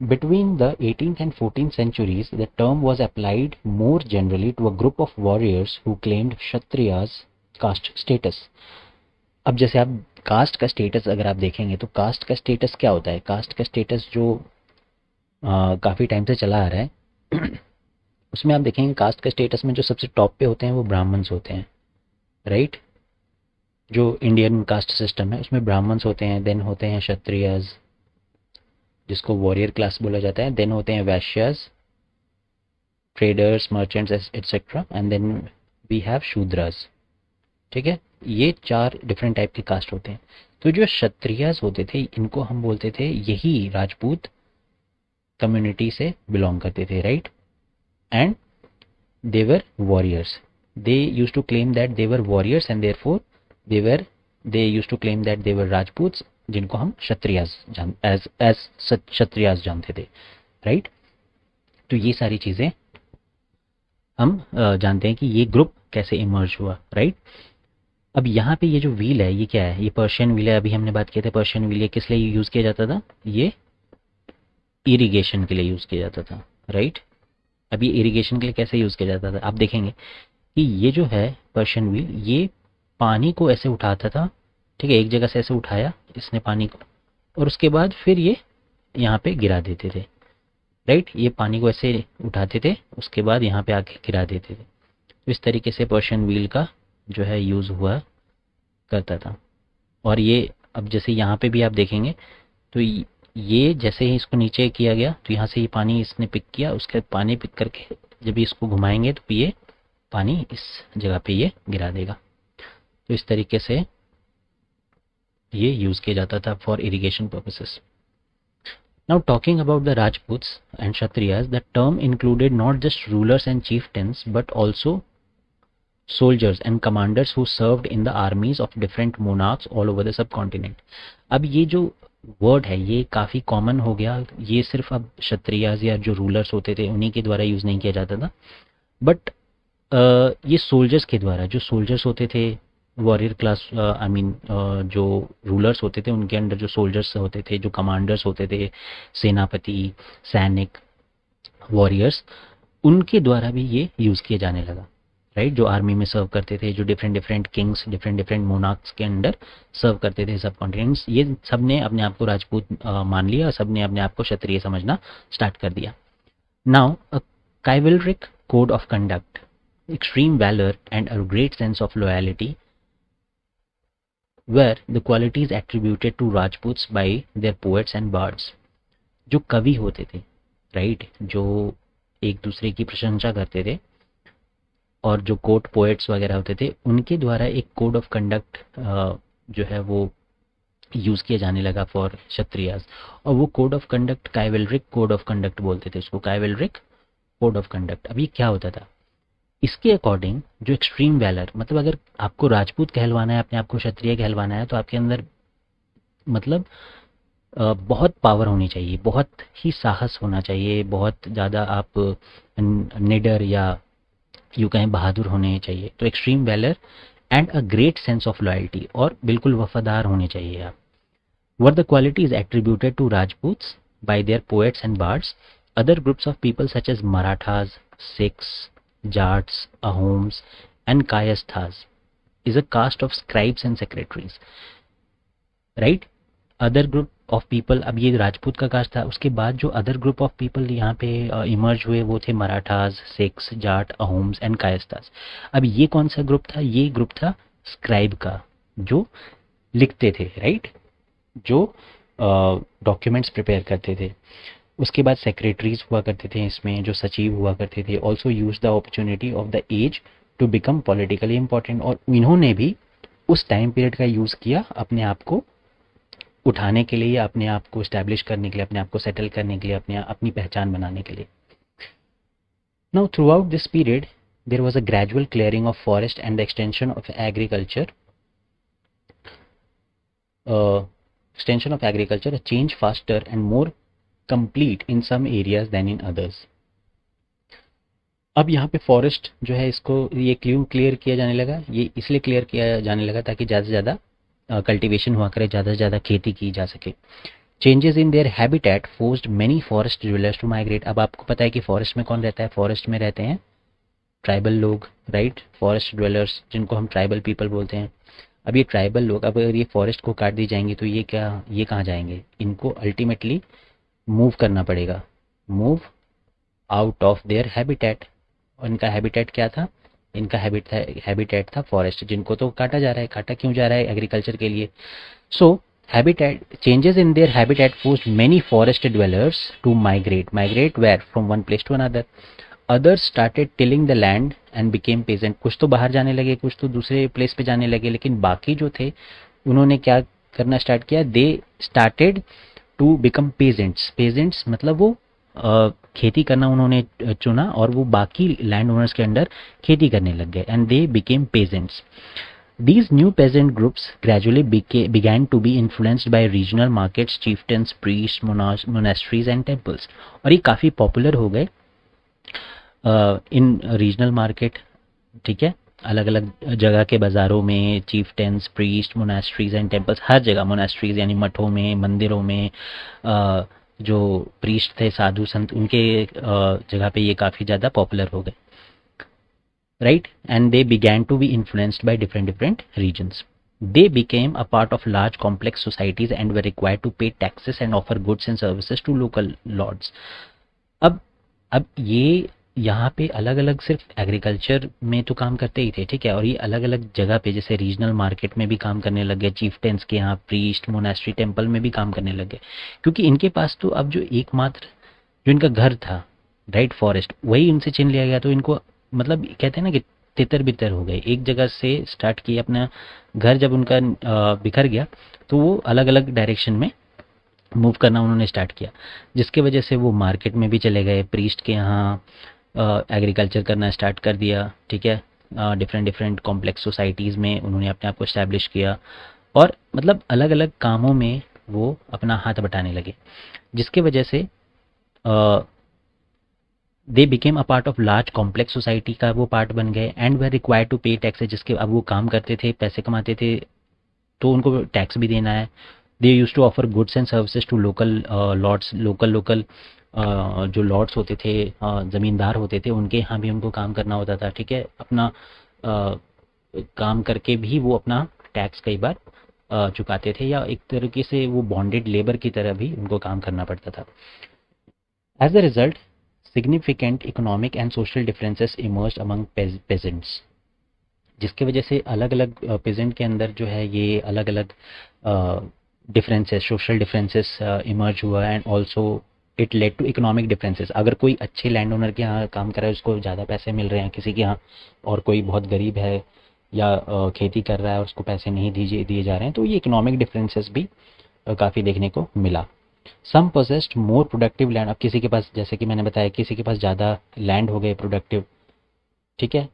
A: between the 18th and 14th centuries the term was applied more generally to a group of warriors who claimed kshatriyas caste status। अब जैसे आप कास्ट का स्टेटस अगर आप देखेंगे तो कास्ट का स्टेटस क्या होता है? कास्ट का स्टेटस जो काफ़ी टाइम से चला आ रहा है उसमें आप देखेंगे कास्ट का स्टेटस में जो सबसे टॉप पे होते हैं वो ब्राह्मण्स होते हैं, राइट। जो इंडियन कास्ट सिस्टम है उसमें ब्राह्मण्स होते हैं, देन होते हैं क्षत्रियज जिसको वॉरियर क्लास बोला जाता है, देन होते हैं Vaishyas, traders, merchants etcetera, and then we have Shudras, ठीक है। ये 4 डिफरेंट टाइप के कास्ट होते हैं। तो जो क्षत्रियस होते थे इनको हम बोलते थे, यही राजपूत कम्युनिटी से बिलोंग करते थे, right, and they were warriors. They use to claim that they were warriors and therefore they use to claim that they were Rajputs, जिनको हम क्षत्रियस क्षत्रियस जानते थे, राइट। तो ये सारी चीजें हम जानते हैं कि ये ग्रुप कैसे इमर्ज हुआ, राइट। अब यहाँ पे ये जो व्हील है ये क्या है? ये पर्शियन व्हील है। अभी हमने बात किया था पर्शियन व्हील, ये किस लिए यूज किया जाता था? ये इरिगेशन के लिए यूज किया जाता था, राइट। अब ये इरिगेशन के लिए कैसे यूज किया जाता था? आप देखेंगे कि ये जो है पर्शियन व्हील, ये पानी को ऐसे उठाता था, ठीक है, एक जगह से ऐसे उठाया इसने पानी को, और उसके बाद फिर ये यहाँ पे गिरा देते थे, राइट। ये पानी को ऐसे उठाते थे, उसके बाद यहाँ पे आके गिरा देते थे। तो इस तरीके से पर्शियन व्हील का जो है यूज हुआ करता था। और ये अब जैसे यहाँ पे भी आप देखेंगे तो ये जैसे ही इसको नीचे किया गया तो यहाँ से ये पानी इसने पिक किया, उसके बाद पानी पिक करके जब इसको घुमाएंगे तो ये पानी इस जगह पे ये गिरा देगा। तो इस तरीके से ये यूज किया जाता था for irrigation purposes. Now talking about the Rajputs and Kshatriyas, the term included not just rulers and chieftains but also soldiers and commanders who served in the armies of different monarchs all over the subcontinent। अब ये जो वर्ड है ये काफ़ी कॉमन हो गया, ये सिर्फ अब क्षत्रियाज या जो रूलर्स होते थे उन्हीं के द्वारा यूज़ नहीं किया जाता था, बट ये सोल्जर्स के द्वारा, जो सोल्जर्स होते थे वॉरियर क्लास, आई मीन जो रूलर्स होते थे उनके अंडर जो सोल्जर्स होते थे, जो कमांडर्स होते थे, सेनापति, सैनिक, वॉरियर्स, उनके द्वारा भी ये यूज़ किया जाने लगा, राइट। जो आर्मी में सर्व करते थे, जो different different Kings, different different monarchs के अंडर सर्व करते थे सब कॉन्टिनेंट्स, ये सब ने अपने आप को राजपूत मान लिया और सब ने अपने आप को क्षत्रिय समझना स्टार्ट कर दिया। Now a chivalric code of conduct, extreme valor and a great sense of loyalty were the qualities attributed to Rajputs by their poets and bards। जो कवि होते थे, राइट, जो एक दूसरे की प्रशंसा करते थे और जो कोर्ट पोएट्स वगैरह होते थे, उनके द्वारा एक कोड ऑफ कंडक्ट जो है वो यूज़ किया जाने लगा फॉर क्षत्रियास। और वो code of conduct chivalric code of conduct बोलते थे उसको, काइवलरिक कोड ऑफ कंडक्ट। अब ये क्या होता था, इसके अकॉर्डिंग जो एक्सट्रीम वैलर, मतलब अगर आपको राजपूत कहलवाना है, अपने आप को क्षत्रिय कहलवाना है, तो आपके अंदर मतलब बहुत पावर होनी चाहिए, बहुत ही साहस होना चाहिए, बहुत ज़्यादा आप निडर या यूँ कहें बहादुर होने चाहिए। तो extreme valour and a great sense of loyalty, और बिल्कुल वफादार होने चाहिए आप। Were the qualities attributed to Rajputs by their poets and bards. Other groups of people such as Marathas, Sikhs, Jats, Ahoms, and Kayasthas is a caste of scribes and secretaries, right? Other group of people, अब ये राजपूत का कास्ट था, उसके बाद जो अदर ग्रुप ऑफ पीपल यहाँ पे इमर्ज हुए वो थे मराठाज, सिख्स, जाट, अहोम्स एंड कायस्थास। अब ये कौन सा ग्रुप था, ये ग्रुप था स्क्राइब का, जो लिखते थे, राइट, जो डॉक्यूमेंट्स प्रिपेयर करते थे। उसके बाद सेक्रेटरीज हुआ करते थे इसमें, जो सचिव हुआ करते थे। Also use the opportunity of the age to become politically important, और इन्होंने भी उस टाइम पीरियड का यूज़ किया अपने आप को उठाने के लिए, अपने आप को स्टैब्लिश करने के लिए, अपने आप को सेटल करने के लिए, अपनी पहचान बनाने के लिए। Now throughout this period there was a gradual clearing of forest and the extension of agriculture, a change faster and more complete in some areas than in others। अब यहाँ पे फॉरेस्ट जो है, इसको ये क्लियर किया जाने लगा, ये इसलिए क्लियर किया जाने लगा ताकि ज़्यादा से ज़्यादा कल्टीवेशन हुआ करे, ज़्यादा से ज़्यादा खेती की जा सके। Changes in their habitat forced many forest dwellers to migrate. अब आपको पता है कि फॉरेस्ट में कौन रहता है, फॉरेस्ट में रहते हैं ट्राइबल लोग, राइट, फॉरेस्ट ड्वेलर्स, जिनको हम ट्राइबल पीपल बोलते हैं। अब ये ट्राइबल लोग, अब अगर ये फॉरेस्ट को काट दी जाएंगी तो ये कहाँ जाएंगे, इनको अल्टीमेटली मूव करना पड़ेगा, आउट ऑफ देयर हैबिटेट। और इनका हैबिटेट क्या था, इनका हैबिटेट था फॉरेस्ट, जिनको तो काटा जा रहा है। काटा क्यों जा रहा है, एग्रीकल्चर के लिए। So habitat changes in their habitat forced many forest dwellers to migrate where from one place to another. Others started tilling the land and became peasant. कुछ तो बाहर जाने लगे, कुछ तो दूसरे प्लेस पे जाने लगे, लेकिन बाकी जो थे उन्होंने क्या करना स्टार्ट किया, they started to become peasants मतलब वो खेती करना उन्होंने चुना और वो बाकी लैंड ओनर्स के अंडर खेती करने लग गए, and they became pageants. These new peasant groups gradually began to be influenced by regional markets, chieftains, priests, monasteries and temples। और ये काफ़ी पॉपुलर हो गए इन रीजनल मार्केट, ठीक है, अलग अलग जगह के बाज़ारों में, चीफ्टेंस, प्रीस्ट, मोनास्ट्रीज एंड टेम्पल्स, हर जगह मोनास्ट्रीज यानी मठों में, मंदिरों में जो प्रीस्ट थे, साधु संत, उनके जगह पे ये काफ़ी ज़्यादा पॉपुलर हो गए, right. And they began to be influenced by different regions। They became a part of large complex societies and were required to pay taxes and offer goods and services to local lords। अब ये यहाँ पे अलग अलग सिर्फ एग्रीकल्चर में तो काम करते ही थे, ठीक है, और ये अलग अलग जगह पे जैसे रीजनल मार्केट में भी काम करने लग गए, चीफ्टेंस के यहाँ, प्रीस्ट, मोनास्ट्री, टेम्पल में भी काम करने लग गए, क्योंकि इनके पास तो अब जो एकमात्र जो इनका घर था, राइट, फॉरेस्ट, वही इनसे छीन लिया गया। तो इनको मतलब कहते हैं ना कि तितर बितर हो गए, एक जगह से स्टार्ट किए अपना घर, जब उनका बिखर गया तो वो अलग अलग डायरेक्शन में मूव करना उन्होंने स्टार्ट किया, जिसके वजह से वो मार्केट में भी चले गए, प्रीस्ट के यहाँ एग्रीकल्चर करना स्टार्ट कर दिया, ठीक है, डिफरेंट कॉम्प्लेक्स सोसाइटीज़ में उन्होंने अपने आप को इस्टेब्लिश किया, और मतलब अलग अलग कामों में वो अपना हाथ बटाने लगे, जिसके वजह से they became a part of large complex society का वो पार्ट बन गए एंड वे रिक्वायर्ड टू पे टैक्सेस, जिसके अब वो काम करते थे, पैसे कमाते थे, तो उनको टैक्स भी देना है। They use to offer goods and services to local lords, local जो लॉर्ड्स होते थे, ज़मींदार होते थे, उनके यहाँ भी उनको काम करना होता था। ठीक है, अपना काम करके भी वो अपना टैक्स कई बार चुकाते थे, या एक तरीके से वो बॉन्डेड लेबर की तरह भी उनको काम करना पड़ता था। As a result significant economic and social differences emerged among peasants, जिसकी वजह से अलग अलग पेजेंट के अंदर जो है ये अलग अलग डिफरेंसेस, सोशल डिफरेंसेस इमर्ज हुआ and also it led to economic differences. अगर कोई अच्छे लैंड ओनर के यहाँ काम कर रहा है उसको ज़्यादा पैसे मिल रहे हैं किसी के यहाँ, और कोई बहुत गरीब है या खेती कर रहा है उसको पैसे नहीं दिए जा रहे हैं, तो ये इकोनॉमिक डिफरेंसेस भी काफ़ी देखने को मिला। सम पोजेस्ड मोर प्रोडक्टिव लैंड, अब किसी के पास, जैसे कि मैंने बताया, किसी के पास ज़्यादा लैंड हो गए प्रोडक्टिव, ठीक है,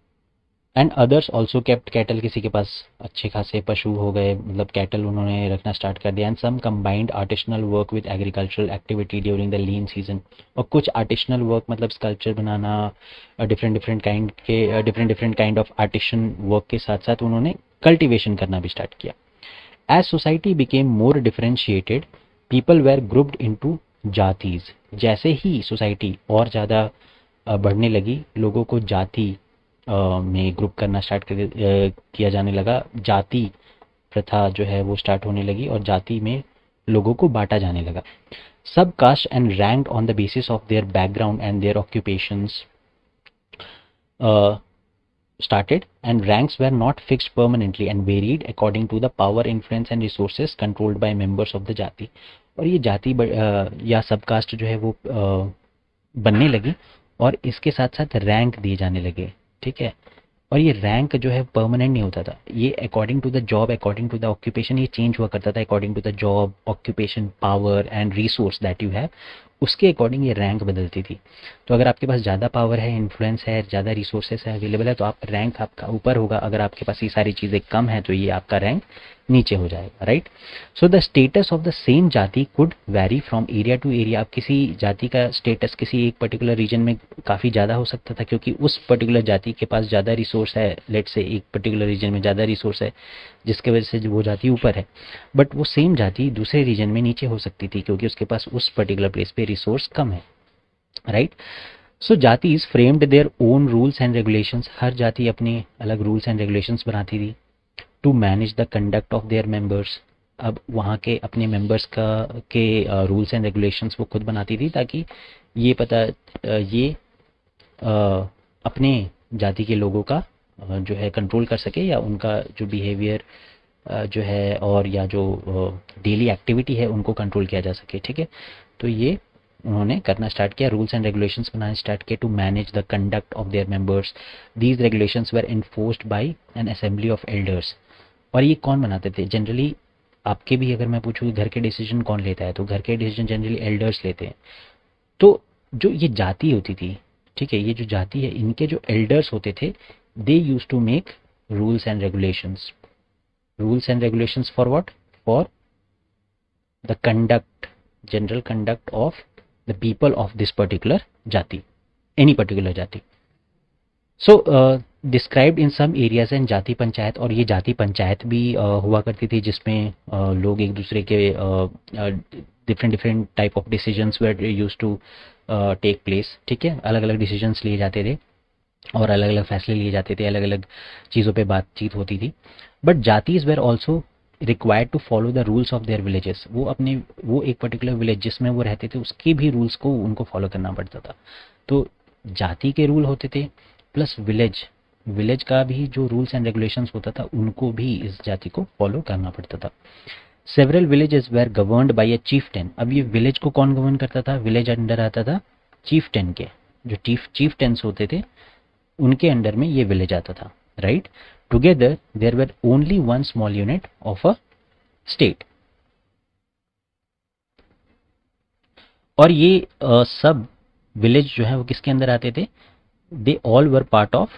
A: and others also kept cattle, किसी के पास अच्छे खासे पशु हो गए, मतलब कैटल उन्होंने रखना स्टार्ट कर दिया। And some combined artisanal work with agricultural activity during the lean season, और कुछ आर्टिसनल वर्क मतलब स्कल्पचर बनाना, different different kind of artisan work के साथ साथ उन्होंने कल्टिवेशन करना भी स्टार्ट किया। As society became more differentiated people were grouped into jatis, जैसे ही सोसाइटी और ज़्यादा बढ़ने लगी, लोगों को जाति में ग्रुप करना स्टार्ट किया जाने लगा, जाति प्रथा जो है वो स्टार्ट होने लगी और जाति में लोगों को बांटा जाने लगा। सब caste and ranked on the basis of their background and their occupations started, and ranks were not fixed permanently and varied according to the power, influence and resources controlled by members of the जाति। और ये जाति या सब कास्ट जो है वो बनने लगी और इसके साथ साथ रैंक दिए जाने लगे। ठीक है, और ये रैंक जो है परमानेंट नहीं होता था, ये according to the job, according to the occupation ये चेंज हुआ करता था, according to the job, occupation, power and resource that you have, उसके अकॉर्डिंग ये रैंक बदलती थी। तो अगर आपके पास ज़्यादा पावर है, इन्फ्लुएंस है, ज़्यादा रिसोर्सेस है, अवेलेबल है, तो आप रैंक आपका ऊपर होगा। अगर आपके पास ये सारी चीज़ें कम है तो ये आपका रैंक नीचे हो जाएगा, right. So the status of the same jati could vary from area to area. अब किसी जाति का स्टेटस किसी एक पर्टिकुलर रीजन में काफ़ी ज़्यादा हो सकता था क्योंकि उस पर्टिकुलर जाति के पास ज़्यादा रिसोर्स है, लेट से एक पर्टिकुलर रीजन में ज़्यादा रिसोर्स है जिसके वजह से वो जाति ऊपर है, बट वो सेम जाति दूसरे रीजन में नीचे हो सकती थी क्योंकि उसके पास उस पर्टिकुलर प्लेस पे रिसोर्स कम है, right. So jatis framed their own rules and regulations, हर जाति अपने अलग रूल्स एंड रेगुलेशंस बनाती थी। To manage the conduct of their members, अब वहाँ के अपने मेंबर्स का के रूल्स एंड रेगुलेशंस वो खुद बनाती थी ताकि ये पता ये अपने जाति के लोगों का जो है कंट्रोल कर सके, या उनका जो बिहेवियर जो है और या जो डेली एक्टिविटी है उनको कंट्रोल किया जा सके। ठीक है, तो ये उन्होंने करना स्टार्ट किया, रूल्स एंड रेगुलेशंस बनाने स्टार्ट किए to manage the conduct of their members. These regulations were enforced by an assembly of elders. और ये कौन बनाते थे? जनरली आपके भी अगर मैं पूछूँ घर के डिसीजन कौन लेता है, तो घर के डिसीजन जनरली एल्डर्स लेते हैं। तो जो ये जाति होती थी, ठीक है, ये जो जाति है इनके जो एल्डर्स होते थे, they use to make rules and regulations. Rules and regulations for what? For the conduct, general conduct of the people of this particular jati, any particular jati. So described in some areas and jati panchayat, और ये जाति पंचायत भी हुआ करती थी जिसमें लोग एक दूसरे के different type of decisions were used to take place. ठीक है, अलग अलग डिसीजंस लिए जाते थे और अलग अलग फैसले लिए जाते थे, अलग अलग चीज़ों पे बातचीत होती थी। But jatis were also required to follow the rules of their villages. वो एक पर्टिकुलर विलेज जिसमें वो रहते थे उसके भी रूल्स को उनको फॉलो करना पड़ता था। तो जाति के रूल होते थे प्लस विलेज का भी जो रूल्स एंड रेगुलेशंस होता था उनको भी इस जाति को फॉलो करना पड़ता था। Several villages were governed by a chieftain. अब ये विलेज को कौन गवर्न करता था? विलेज अंडर आता था चीफटेन के, जो चीफटेन्स होते थे उनके अंडर में ये विलेज आता था, right. Together there were only one small unit of a state. और ये सब विलेज जो है वो किसके अंदर आते थे? They all were part of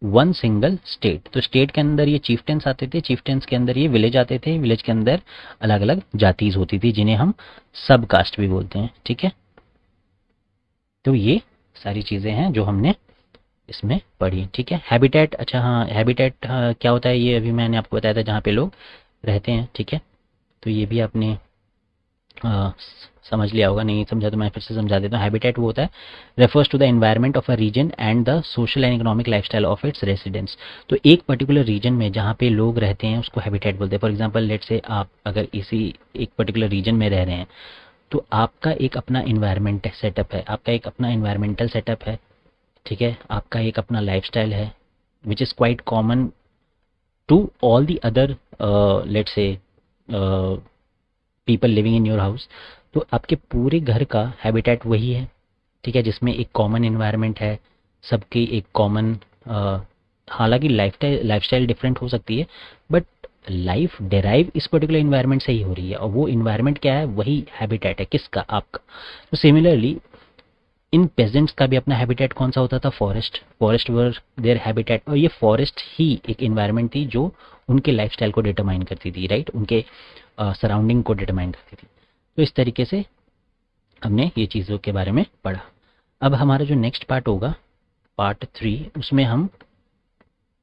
A: one single state. तो स्टेट के अंदर ये चीफटेंस आते थे, चीफटेंस के अंदर ये विलेज आते थे, विलेज के अंदर अलग अलग जातीज होती थी जिन्हें हम सब कास्ट भी बोलते हैं। ठीक है, तो ये सारी चीज़ें हैं जो हमने इसमें पढ़ी, ठीक है। हैबिटेट, अच्छा हाँ, हैबिटेट क्या होता है ये अभी मैंने आपको बताया था, जहाँ पे लोग रहते हैं, ठीक है। तो ये भी आपने समझ लिया होगा, नहीं समझा तो मैं फिर से समझा देता हूँ। हैबिटेट वो होता है, refers to the environment of a region and the social and economic lifestyle of its residents. तो एक पर्टिकुलर रीजन में जहाँ पे लोग रहते हैं उसको हैबिटेट बोलते हैं। फॉर एग्जांपल लेट से आप अगर इसी एक पर्टिकुलर रीजन में रह रहे हैं, तो आपका एक अपना इन्वायरमेंट सेटअप है, आपका एक अपना इन्वायरमेंटल सेटअप है, ठीक है। आपका एक अपना लाइफस्टाइल है which is quite common to all the other let's say people living in your house. तो आपके पूरे घर का हैबिटेट वही है, ठीक है, जिसमें एक कॉमन इन्वायरमेंट है, सबकी एक कॉमन, हालांकि लाइफस्टाइल डिफरेंट हो सकती है, बट लाइफ डेराइव इस पर्टिकुलर इन्वायरमेंट से ही हो रही है, और वो इन्वायरमेंट क्या है, वही हैबिटेट है किसका, आपका। तो सिमिलरली इन पेजेंट्स का भी अपना हैबिटेट कौन सा होता था, forest. Forest were their habitat, और ये फॉरेस्ट ही एक इन्वायरमेंट थी जो उनके लाइफस्टाइल को डिटरमाइन करती थी, राइट, उनके सराउंडिंग को डिटरमाइन करती थी। तो इस तरीके से हमने ये चीज़ों के बारे में पढ़ा। अब हमारा जो नेक्स्ट पार्ट होगा, पार्ट 3, उसमें हम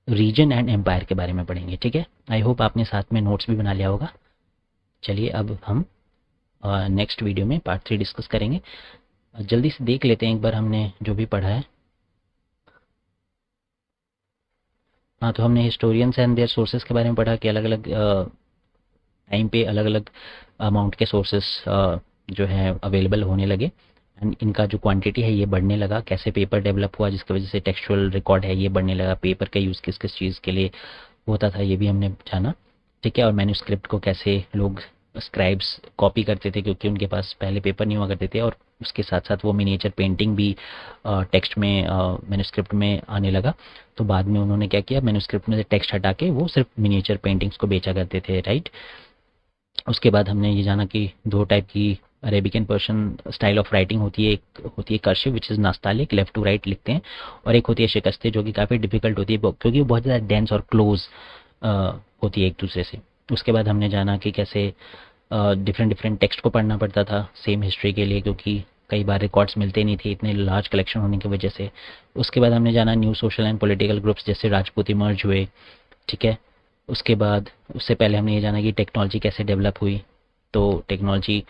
A: रीजन एंड एम्पायर के बारे में पढ़ेंगे, ठीक है। आई होप आपने साथ में नोट्स भी बना लिया होगा। चलिए अब हम नेक्स्ट वीडियो में पार्ट 3 डिस्कस करेंगे। जल्दी से देख लेते हैं एक बार हमने जो भी पढ़ा है। हाँ, तो हमने हिस्टोरियंस एंड देयर सोर्सेज के बारे में पढ़ा कि अलग अलग टाइम पे अलग अलग अमाउंट के सोर्सेज जो है अवेलेबल होने लगे, एंड इनका जो क्वांटिटी है ये बढ़ने लगा। कैसे पेपर डेवलप हुआ जिसकी वजह से टेक्सचुअल रिकॉर्ड है ये बढ़ने लगा, पेपर का यूज़ किस किस चीज़ के लिए होता था ये भी हमने जाना, ठीक है। और मैन्युस्क्रिप्ट को कैसे लोग स्क्राइब्स कॉपी करते थे क्योंकि उनके पास पहले पेपर नहीं हुआ करते थे, और उसके साथ साथ वो मिनिएचर पेंटिंग भी टेक्स्ट में मैन्युस्क्रिप्ट में आने लगा। तो बाद में उन्होंने क्या किया, मैन्युस्क्रिप्ट में से टेक्स्ट हटा के वो सिर्फ मिनिएचर पेंटिंग्स को बेचा करते थे, राइट। उसके बाद हमने ये जाना कि दो टाइप की Arabic and Persian style of writing होती है। एक होती है cursive which is Nastaliq, left to right लिखते हैं, और एक होती है शिकस्ते जो कि काफ़ी डिफिकल्ट होती है क्योंकि वो बहुत ज़्यादा डेंस और क्लोज होती है एक दूसरे से। उसके बाद हमने जाना कि कैसे डिफरेंट डिफरेंट टेक्स्ट को पढ़ना पड़ता था सेम हिस्ट्री के लिए, क्योंकि कई बार रिकॉर्ड्स मिलते नहीं थे इतने लार्ज कलेक्शन होने की वजह से। उसके बाद हमने जाना new social and political groups जैसे राजपूत इमर्ज हुए, ठीक है। उसके बाद उससे पहले हमने ये जाना कि टेक्नोलॉजी कैसे डेवलप हुई। तो टेक्नोलॉजी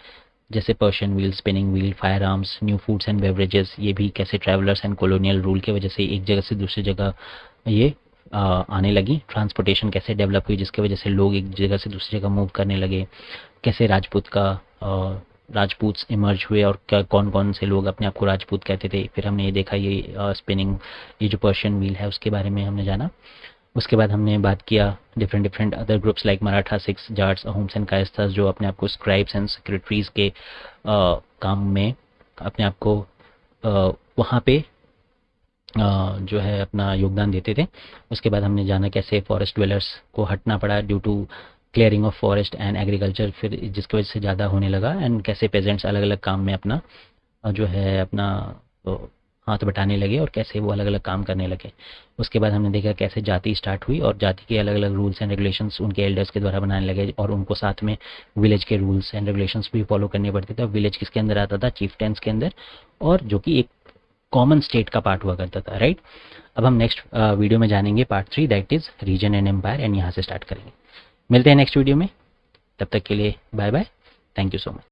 A: जैसे Persian wheel, spinning wheel, fire arms, new foods and beverages, ये भी कैसे ट्रैवलर्स एंड कॉलोनियल रूल की वजह से एक जगह से दूसरी जगह ये आने लगी। ट्रांसपोर्टेशन कैसे डेवलप हुई जिसकी वजह से लोग एक जगह से दूसरी जगह मूव करने लगे। कैसे राजपूत्स इमर्ज हुए और क्या कौन कौन से लोग अपने आप को राजपूत कहते थे। फिर हमने ये देखा ये स्पिनिंग, ये जो पर्शियन व्हील है उसके बारे में हमने जाना। उसके बाद हमने बात किया different different other groups like Maratha, Sikhs, Jats, Ahoms and Kayasthas जो अपने आप को स्क्राइब्स एंड सेक्रेटरीज के काम में अपने आप को वहाँ पे जो है अपना योगदान देते थे। उसके बाद हमने जाना कैसे फॉरेस्ट ड्वेलर्स को हटना पड़ा due to clearing of forest and agriculture, फिर जिसकी वजह से ज़्यादा होने लगा, एंड कैसे पेजेंट्स अलग अलग काम में अपना जो है अपना हाथ बटाने लगे और कैसे वो अलग अलग काम करने लगे। उसके बाद हमने देखा कैसे जाति स्टार्ट हुई और जाति के अलग अलग रूल्स एंड रेगुलेशंस उनके एल्डर्स के द्वारा बनाने लगे, और उनको साथ में विलेज के रूल्स एंड रेगुलेशंस भी फॉलो करने पड़ते थे। और विलेज किसके अंदर आता था, चीफ्टेंस के अंदर, और जो कि एक कॉमन स्टेट का पार्ट हुआ करता था, राइट। अब हम नेक्स्ट वीडियो में जानेंगे part 3 that is region and empire, एंड यहाँ से स्टार्ट करेंगे। मिलते हैं नेक्स्ट वीडियो में, तब तक के लिए bye bye, thank you so much.